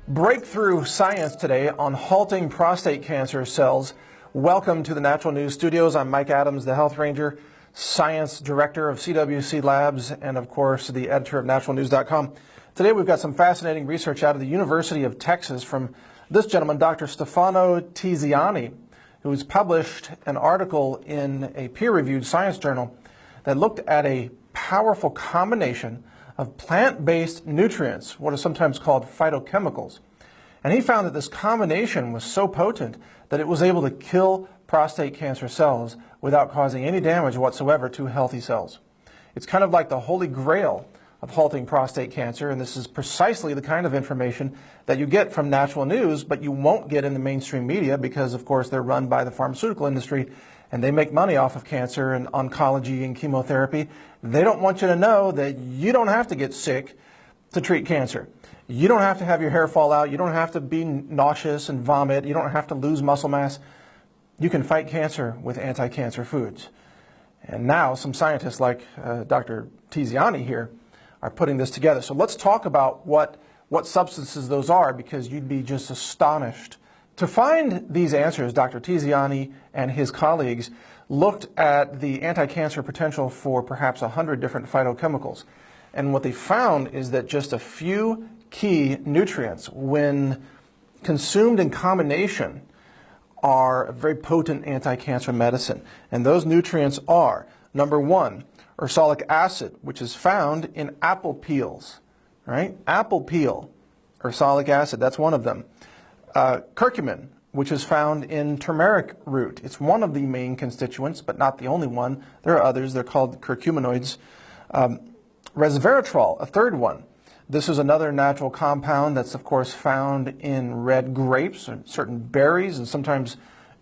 Breakthrough science today on halting prostate cancer cells. Welcome to the Natural News Studios. I'm Mike Adams, the Health Ranger, Science Director of CWC Labs, and of course the editor of naturalnews.com. Today we've got some fascinating research out of the University of Texas from this gentleman, Dr. Stefano Tiziani, who's published an article in a peer-reviewed science journal that looked at a powerful combination of plant-based nutrients, what is sometimes called phytochemicals. And he found that this combination was so potent that it was able to kill prostate cancer cells without causing any damage whatsoever to healthy cells. It's kind of like the holy grail of halting prostate cancer, and this is precisely the kind of information that you get from natural news, but you won't get in the mainstream media because, of course, they're run by the pharmaceutical industry and they make money off of cancer and oncology and chemotherapy. They don't want you to know that you don't have to get sick to treat cancer. You don't have to have your hair fall out. You don't have to be nauseous and vomit. You don't have to lose muscle mass. You can fight cancer with anti-cancer foods. And now some scientists like Dr. Tiziani here are putting this together. So let's talk about what substances those are, because you'd be just astonished. To find these answers, Dr. Tiziani and his colleagues looked at the anti-cancer potential for perhaps 100 different phytochemicals. And what they found is that just a few key nutrients, when consumed in combination, are a very potent anti-cancer medicine. And those nutrients are, number one, ursolic acid, which is found in apple peels, right? Apple peel, ursolic acid, that's one of them. Curcumin, which is found in turmeric root. It's one of the main constituents, but not the only one. There are others. They're called curcuminoids. Resveratrol, a third one. This is another natural compound that's, of course, found in red grapes, and certain berries, and sometimes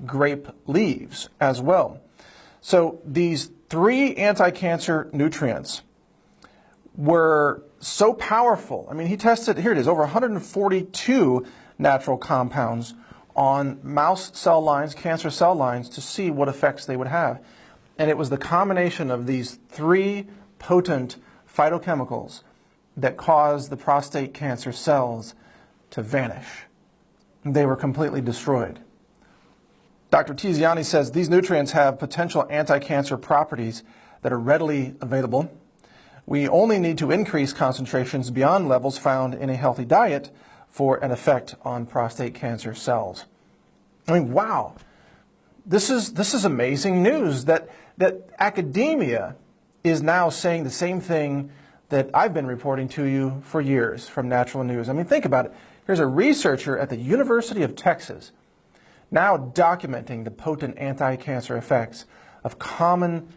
grape leaves as well. So these three anti-cancer nutrients were so powerful. I mean, he tested, here it is, over 142 natural compounds on mouse cell lines, cancer cell lines, to see what effects they would have. And it was the combination of these three potent phytochemicals that caused the prostate cancer cells to vanish. They were completely destroyed. Dr. Tiziani says these nutrients have potential anti-cancer properties that are readily available. We only need to increase concentrations beyond levels found in a healthy diet for an effect on prostate cancer cells. I mean, wow. This is amazing news that academia is now saying the same thing that I've been reporting to you for years from Natural News. I mean, think about it. Here's a researcher at the University of Texas now documenting the potent anti-cancer effects of common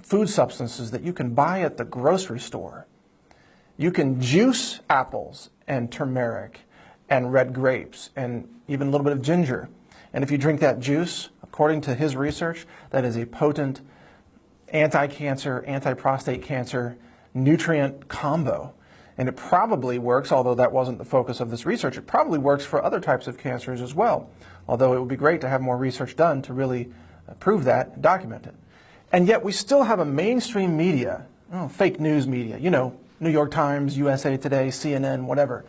food substances that you can buy at the grocery store. You can juice apples and turmeric and red grapes and even a little bit of ginger. And if you drink that juice, according to his research, that is a potent anti-cancer, anti-prostate cancer nutrient combo. And it probably works, although that wasn't the focus of this research, it probably works for other types of cancers as well. Although it would be great to have more research done to really prove that and document it. And yet we still have a mainstream media, fake news media, you know, New York Times, USA Today, CNN, whatever,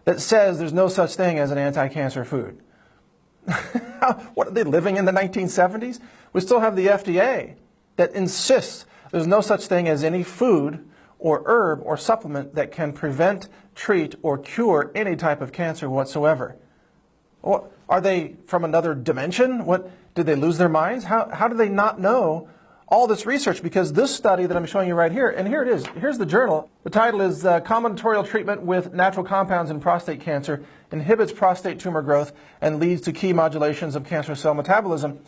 that says there's no such thing as an anti-cancer food. What, are they living in the 1970s? We still have the FDA that insists there's no such thing as any food or herb or supplement that can prevent, treat, or cure any type of cancer whatsoever. Or are they from another dimension? What, did they lose their minds? How do they not know all this research? Because this study that I'm showing you right here, and here it is, here's the journal. The title is Combinatorial Treatment with Natural Compounds in Prostate Cancer Inhibits Prostate Tumor Growth and Leads to Key Modulations of Cancer Cell Metabolism.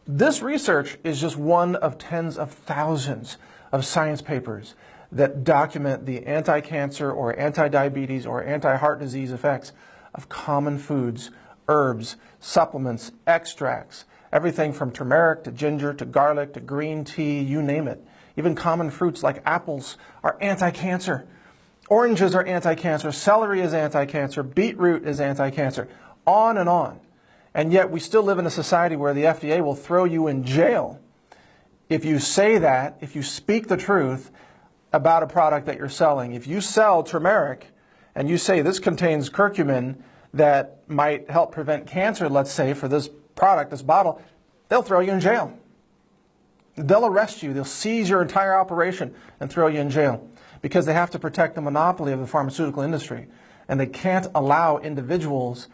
This research is just one of tens of thousands of science papers that document the anti-cancer or anti-diabetes or anti-heart disease effects of common foods, herbs, supplements, extracts, everything from turmeric to ginger to garlic to green tea, you name it. Even common fruits like apples are anti-cancer. Oranges are anti-cancer. Celery is anti-cancer. Beetroot is anti-cancer. On and on. And yet we still live in a society where the FDA will throw you in jail if you say that, if you speak the truth about a product that you're selling. If you sell turmeric and you say this contains curcumin that might help prevent cancer, let's say, for this product, this bottle, they'll throw you in jail. They'll arrest you. They'll seize your entire operation and throw you in jail because they have to protect the monopoly of the pharmaceutical industry. And they can't allow individuals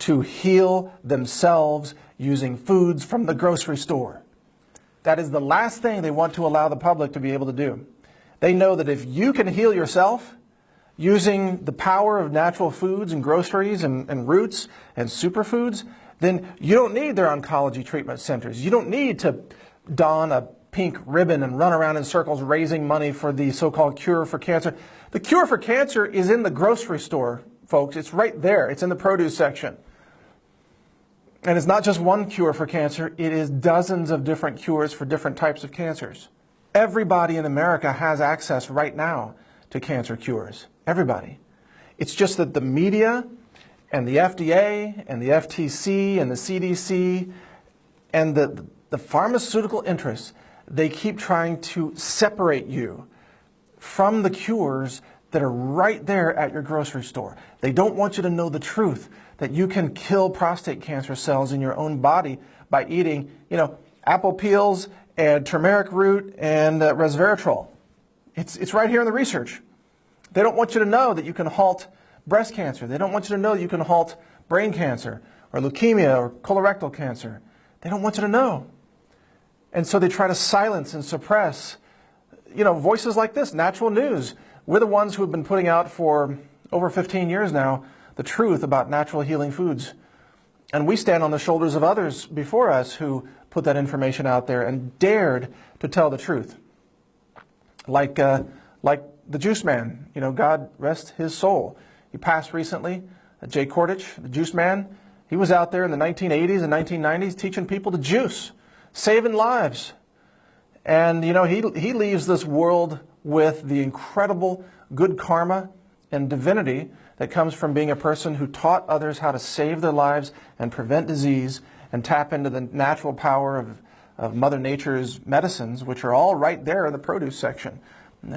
to heal themselves using foods from the grocery store. That is the last thing they want to allow the public to be able to do. They know that if you can heal yourself using the power of natural foods and groceries and roots and superfoods, then you don't need their oncology treatment centers. You don't need to don a pink ribbon and run around in circles raising money for the so-called cure for cancer. The cure for cancer is in the grocery store, folks. It's right there. It's in the produce section. And it's not just one cure for cancer. It is dozens of different cures for different types of cancers. Everybody in America has access right now to cancer cures. Everybody. It's just that the media and the FDA and the FTC and the CDC and the pharmaceutical interests, they keep trying to separate you from the cures that are right there at your grocery store. They don't want you to know the truth that you can kill prostate cancer cells in your own body by eating, apple peels and turmeric root and resveratrol. It's right here in the research. They don't want you to know that you can halt breast cancer. They don't want you to know that you can halt brain cancer or leukemia or colorectal cancer. They don't want you to know. And so they try to silence and suppress, voices like this, Natural News. We're the ones who have been putting out for over 15 years now the truth about natural healing foods. And we stand on the shoulders of others before us who put that information out there and dared to tell the truth. Like the juice man, God rest his soul. He passed recently, Jay Kordich, the juice man. He was out there in the 1980s and 1990s teaching people to juice, saving lives. And, he leaves this world with the incredible good karma and divinity that comes from being a person who taught others how to save their lives and prevent disease and tap into the natural power of Mother Nature's medicines, which are all right there in the produce section.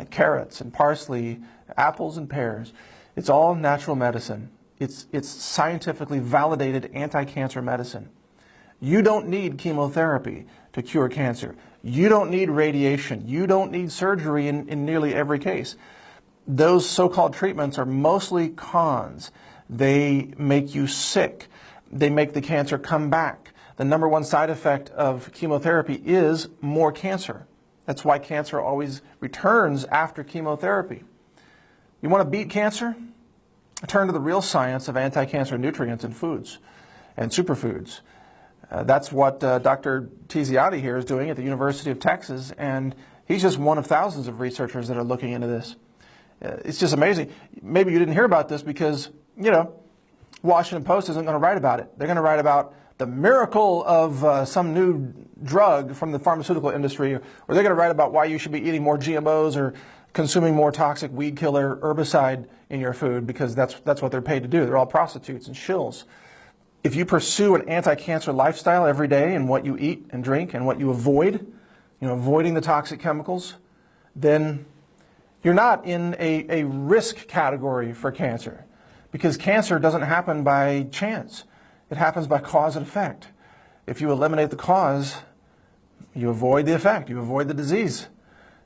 Carrots and parsley, apples and pears. It's all natural medicine. It's scientifically validated anti-cancer medicine. You don't need chemotherapy to cure cancer. You don't need radiation. You don't need surgery in nearly every case. Those so-called treatments are mostly cons. They make you sick. They make the cancer come back. The number one side effect of chemotherapy is more cancer. That's why cancer always returns after chemotherapy. You want to beat cancer? Turn to the real science of anti-cancer nutrients in foods and superfoods. That's what Dr. Tiziati here is doing at the University of Texas, and he's just one of thousands of researchers that are looking into this. It's just amazing. Maybe you didn't hear about this because, Washington Post isn't going to write about it. They're going to write about the miracle of some new drug from the pharmaceutical industry, or they're going to write about why you should be eating more GMOs or consuming more toxic weed killer herbicide in your food, because that's what they're paid to do. They're all prostitutes and shills. If you pursue an anti-cancer lifestyle every day in what you eat and drink and what you avoid, avoiding the toxic chemicals, then you're not in a risk category for cancer, because cancer doesn't happen by chance. It happens by cause and effect. If you eliminate the cause, you avoid the effect, you avoid the disease.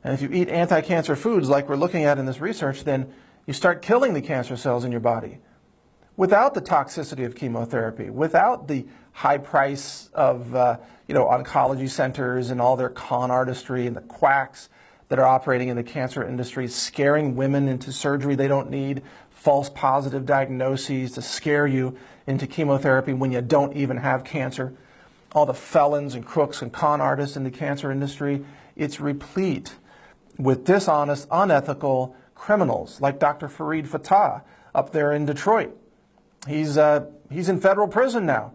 And if you eat anti-cancer foods like we're looking at in this research, then you start killing the cancer cells in your body without the toxicity of chemotherapy, without the high price of oncology centers and all their con artistry and the quacks that are operating in the cancer industry, scaring women into surgery they don't need, false positive diagnoses to scare you into chemotherapy when you don't even have cancer. All the felons and crooks and con artists in the cancer industry, it's replete with dishonest, unethical criminals like Dr. Fareed Fatah up there in Detroit. He's in federal prison now.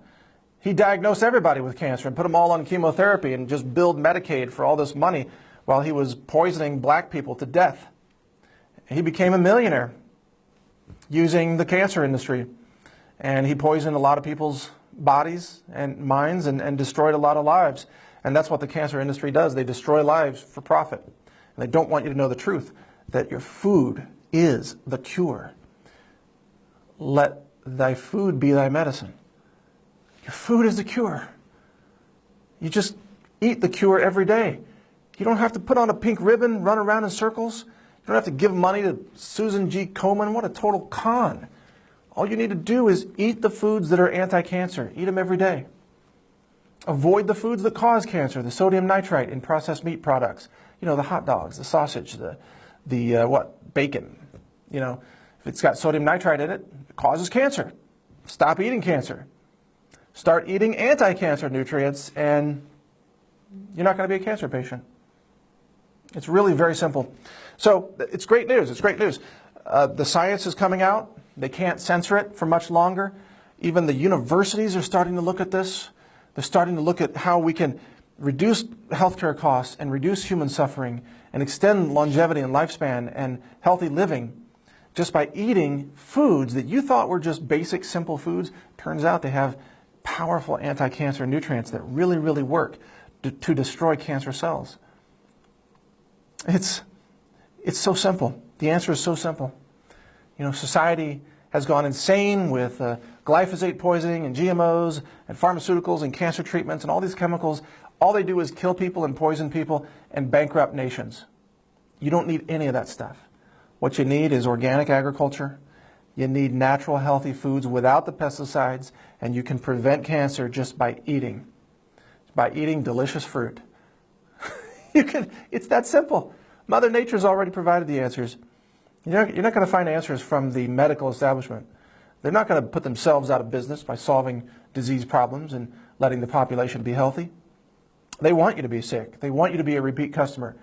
He diagnosed everybody with cancer and put them all on chemotherapy and just billed Medicaid for all this money while he was poisoning black people to death. He became a millionaire using the cancer industry, and he poisoned a lot of people's bodies and minds and destroyed a lot of lives. And that's what the cancer industry does. They destroy lives for profit. And they don't want you to know the truth. that your food is the cure. Let thy food be thy medicine. Your food is the cure. You just eat the cure every day. You don't have to put on a pink ribbon, run around in circles. You don't have to give money to Susan G. Komen. What a total con. All you need to do is eat the foods that are anti-cancer. Eat them every day. Avoid the foods that cause cancer, the sodium nitrite in processed meat products. You know, the hot dogs, the sausage, the bacon. You know, if it's got sodium nitrite in it, it causes cancer. Stop eating cancer. Start eating anti-cancer nutrients, and you're not going to be a cancer patient. It's really very simple. So it's great news. It's great news. The science is coming out. They can't censor it for much longer. Even the universities are starting to look at this. They're starting to look at how we can reduce healthcare costs and reduce human suffering and extend longevity and lifespan and healthy living just by eating foods that you thought were just basic, simple foods. Turns out they have powerful anti-cancer nutrients that really, really work to destroy cancer cells. It's so simple. The answer is so simple. You know, society has gone insane with glyphosate poisoning and GMOs and pharmaceuticals and cancer treatments and all these chemicals. All they do is kill people and poison people and bankrupt nations. You don't need any of that stuff. What you need is organic agriculture. You need natural, healthy foods without the pesticides, and you can prevent cancer just by eating delicious fruit. It's that simple. Mother Nature's already provided the answers. You're not going to find answers from the medical establishment. They're not going to put themselves out of business by solving disease problems and letting the population be healthy. They want you to be sick. They want you to be a repeat customer.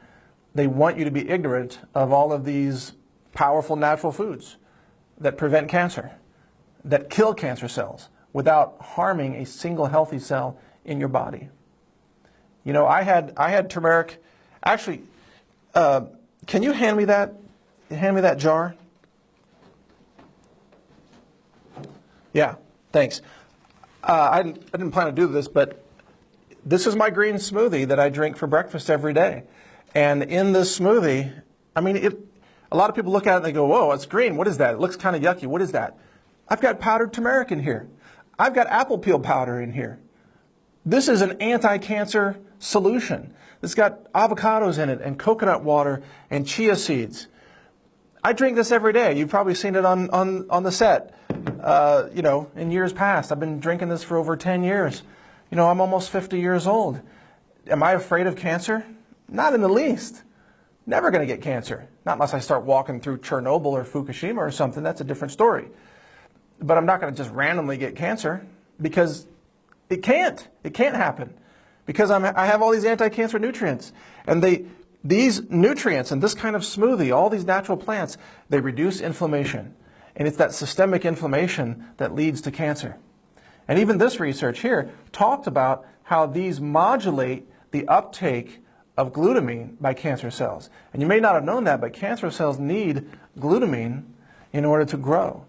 They want you to be ignorant of all of these powerful natural foods that prevent cancer, that kill cancer cells without harming a single healthy cell in your body. You know, I had turmeric. Actually, can you hand me that? Hand me that jar. Yeah, thanks. I didn't plan to do this, but this is my green smoothie that I drink for breakfast every day. And in this smoothie, I mean, a lot of people look at it and they go, whoa, it's green. What is that? It looks kind of yucky. What is that? I've got powdered turmeric in here. I've got apple peel powder in here. This is an anti-cancer solution. It's got avocados in it and coconut water and chia seeds. I drink this every day. You've probably seen it on the set, you know, in years past. I've been drinking this for over 10 years. You know, I'm almost 50 years old. Am I afraid of cancer? Not in the least. Never going to get cancer. Not unless I start walking through Chernobyl or Fukushima or something. That's a different story. But I'm not going to just randomly get cancer because it can't. It can't happen because I have all these anti-cancer nutrients. And these nutrients and this kind of smoothie, all these natural plants, they reduce inflammation. And it's that systemic inflammation that leads to cancer. And even this research here talked about how these modulate the uptake of glutamine by cancer cells. And you may not have known that, but cancer cells need glutamine in order to grow.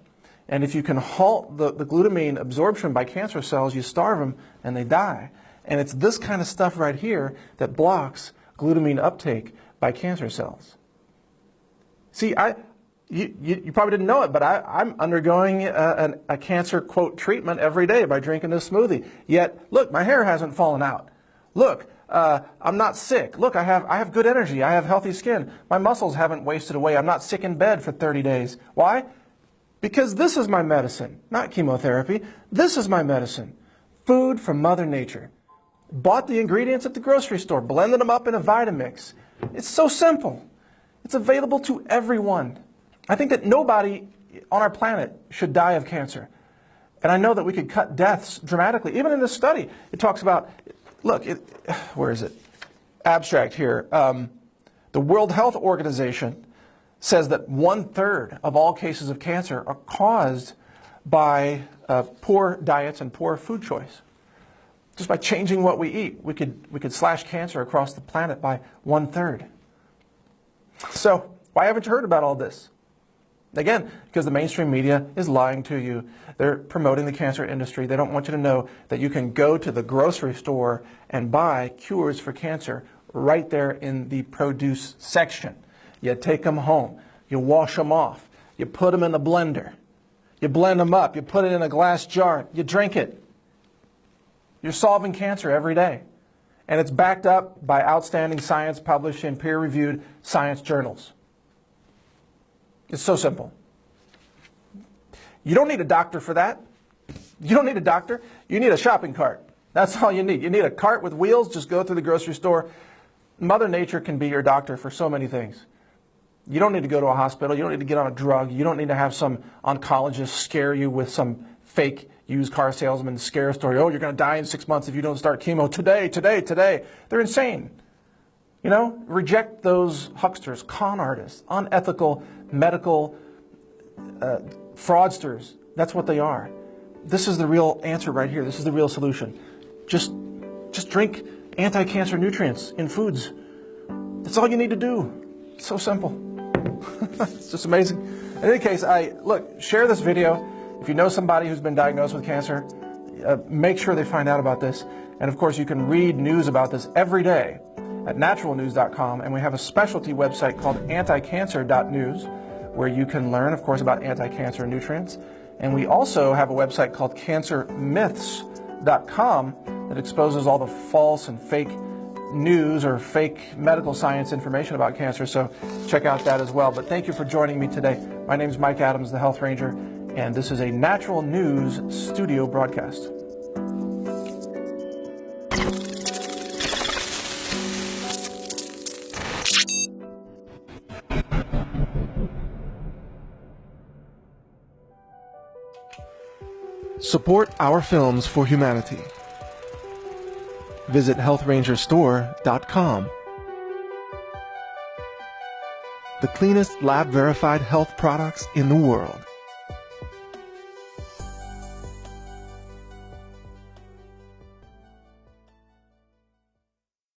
And if you can halt the glutamine absorption by cancer cells, you starve them and they die. And it's this kind of stuff right here that blocks glutamine uptake by cancer cells. See, you probably didn't know it, but I'm undergoing a cancer, quote, treatment every day by drinking this smoothie. Yet, look, my hair hasn't fallen out. Look, I'm not sick. Look, I have good energy. I have healthy skin. My muscles haven't wasted away. I'm not sick in bed for 30 days. Why? Because this is my medicine, not chemotherapy. This is my medicine. Food from Mother Nature. Bought the ingredients at the grocery store, blended them up in a Vitamix. It's so simple. It's available to everyone. I think that nobody on our planet should die of cancer. And I know that we could cut deaths dramatically. Even in this study, it talks about, look, where is it? Abstract here. The World Health Organization says that 1/3 of all cases of cancer are caused by poor diets and poor food choice. Just by changing what we eat, we could slash cancer across the planet by 1/3. So why haven't you heard about all this? Again, because the mainstream media is lying to you. They're promoting the cancer industry. They don't want you to know that you can go to the grocery store and buy cures for cancer right there in the produce section. You take them home. You wash them off. You put them in the blender. You blend them up. You put it in a glass jar. You drink it. You're solving cancer every day. And it's backed up by outstanding science published in peer-reviewed science journals. It's so simple. You don't need a doctor for that. You don't need a doctor. You need a shopping cart. That's all you need. You need a cart with wheels. Just go through the grocery store. Mother Nature can be your doctor for so many things. You don't need to go to a hospital. You don't need to get on a drug. You don't need to have some oncologist scare you with some fake used car salesman scare story. Oh, you're going to die in 6 months if you don't start chemo today. They're insane. You know, reject those hucksters, con artists, unethical medical fraudsters. That's what they are. This is the real answer right here. This is the real solution. Just drink anti-cancer nutrients in foods. That's all you need to do. It's so simple. It's just amazing. In any case, share this video. If you know somebody who's been diagnosed with cancer, make sure they find out about this. And of course, you can read news about this every day at naturalnews.com. And we have a specialty website called anticancer.news, where you can learn, of course, about anti-cancer nutrients. And we also have a website called cancermyths.com that exposes all the false and fake news or fake medical science information about cancer. So check out that as well. But thank you for joining me today. My name is Mike Adams, the Health Ranger, and this is a Natural News studio broadcast. Support our films for humanity. Visit healthrangerstore.com. The cleanest lab-verified health products in the world.